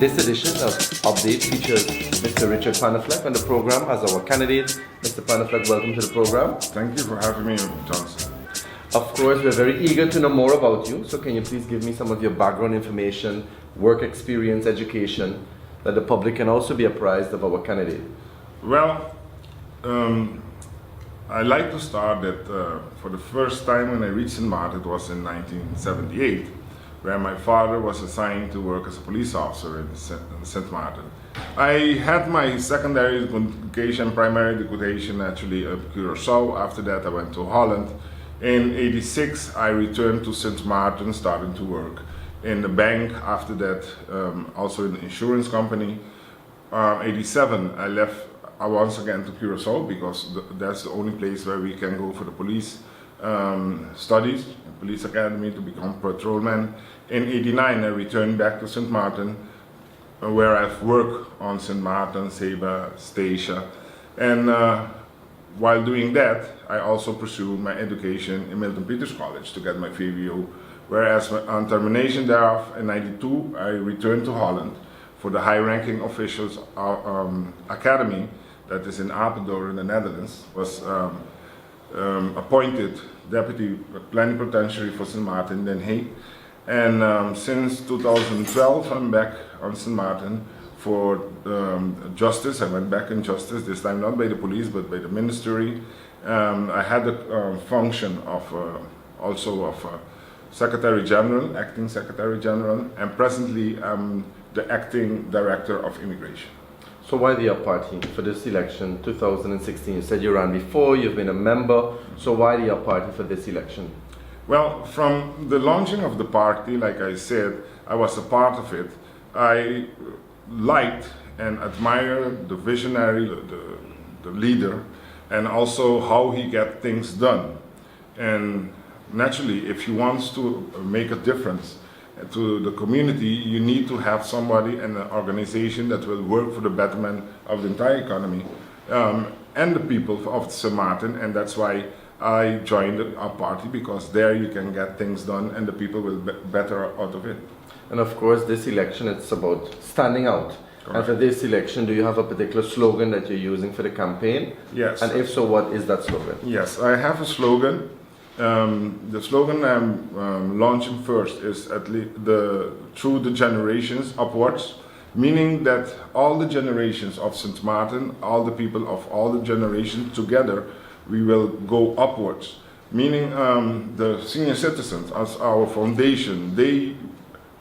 This edition of Update features Mr. Richard Panneflek on the program as our candidate. Mr. Panneflek, welcome to the program. Thank you for having me, Johnson. Of course, we're very eager to know more about you. So can you please give me some of your background information, work experience, education, that the public can also be apprised of our candidate? Well, I like to start that for the first time when I reached St. Martin, it was in 1978, where my father was assigned to work as a police officer in St. Martin. I had my secondary education, primary education actually at Curaçao. After that I went to Holland. In '86 I returned to St. Martin, starting to work in the bank. After that also in the insurance company. '87 I left once again to Curaçao because that's the only place where we can go for the police studies, police academy, to become patrolman. In '89 I returned back to St. Martin, where I've worked on St. Martin, Seba, Statia, and while doing that I also pursued my education in Milton Peters College to get my VWO, whereas on termination thereof in '92 I returned to Holland for the high-ranking officials academy that is in Apeldoorn in the Netherlands. Was appointed deputy plenipotentiary for St. Martin, Den Haag. And since 2012 I'm back on St. Martin for justice. I went back in justice, this time not by the police but by the ministry. I had the function of also of Secretary General, acting Secretary General, and presently I'm the acting Director of Immigration. So why the up party for this election 2016? You said you ran before, you've been a member, so why the up party for this election? Well, from the launching of the party, like I said, I was a part of it. I liked and admired the visionary, the leader, and also how he get things done. And naturally, if he wants to make a difference to the community, you need to have somebody and an organization that will work for the betterment of the entire economy and the people of St. Martin, and that's why I joined our party, because there you can get things done and the people will be better out of it. And of course this election, it's about standing out. Correct. And for this election, do you have a particular slogan that you're using for the campaign? Yes. And if so, what is that slogan? Yes, I have a slogan. The slogan I'm launching first is through the generations upwards, meaning that all the generations of St. Martin, all the people of all the generations together, we will go upwards. Meaning the senior citizens as our foundation, they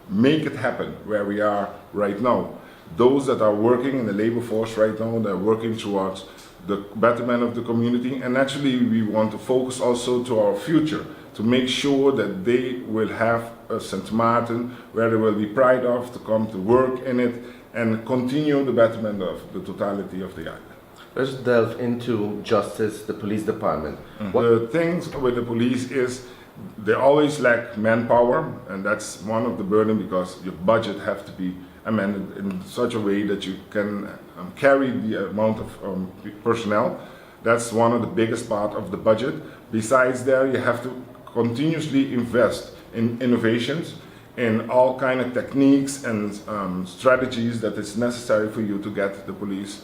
make it happen where we are right now. Those that are working in the labor force right now, they're working towards the betterment of the community, and actually we want to focus also to our future to make sure that they will have a St. Martin where they will be proud of to come to work in it and continue the betterment of the totality of the island. Let's delve into justice, the police department. The things with the police is they always lack manpower, and that's one of the burden, because your budget have to be amended in such a way that you can carry the amount of personnel. That's one of the biggest part of the budget. Besides there, you have to continuously invest in innovations, in all kind of techniques and strategies that is necessary for you to get the police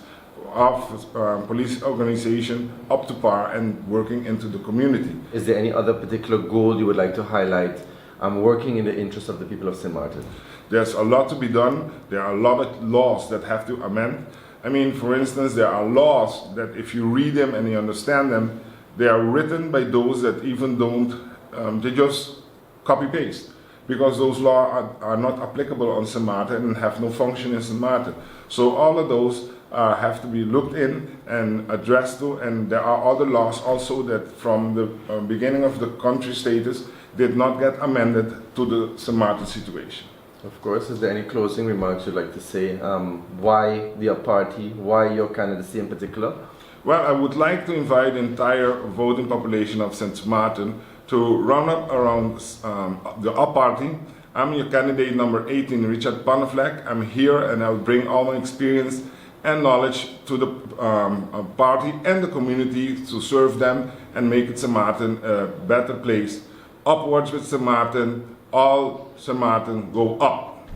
organization up to par and working into the community. Is there any other particular goal you would like to highlight? Working in the interest of the people of St. Martin. There's a lot to be done. There are a lot of laws that have to amend. I mean, for instance, there are laws that if you read them and you understand them, they are written by those that even don't, they just copy-paste, because those laws are not applicable on St. Martin and have no function in St. Martin. So all of those have to be looked in and addressed to, and there are other laws also that from the beginning of the country status did not get amended to the St. Martin situation. Of course, is there any closing remarks you'd like to say? Why the party? Why your candidacy in particular? Well, I would like to invite the entire voting population of St. Martin to run up around the up party. I'm your candidate number 18, Richard Panneflek. I'm here and I'll bring all my experience and knowledge to the party and the community to serve them and make it St. Martin a better place. Upwards with St. Martin, all St. Martin go up.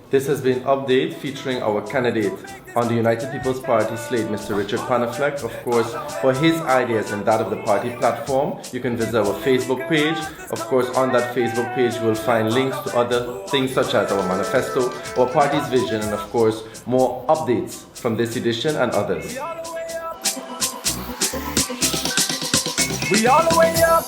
This has been Update featuring our candidate on the United People's Party slate, Mr. Richard Panneflek. Of course, for his ideas and that of the party platform, you can visit our Facebook page. Of course, on that Facebook page, you will find links to other things such as our manifesto, our party's vision, and of course, more updates from this edition and others. We all the way up.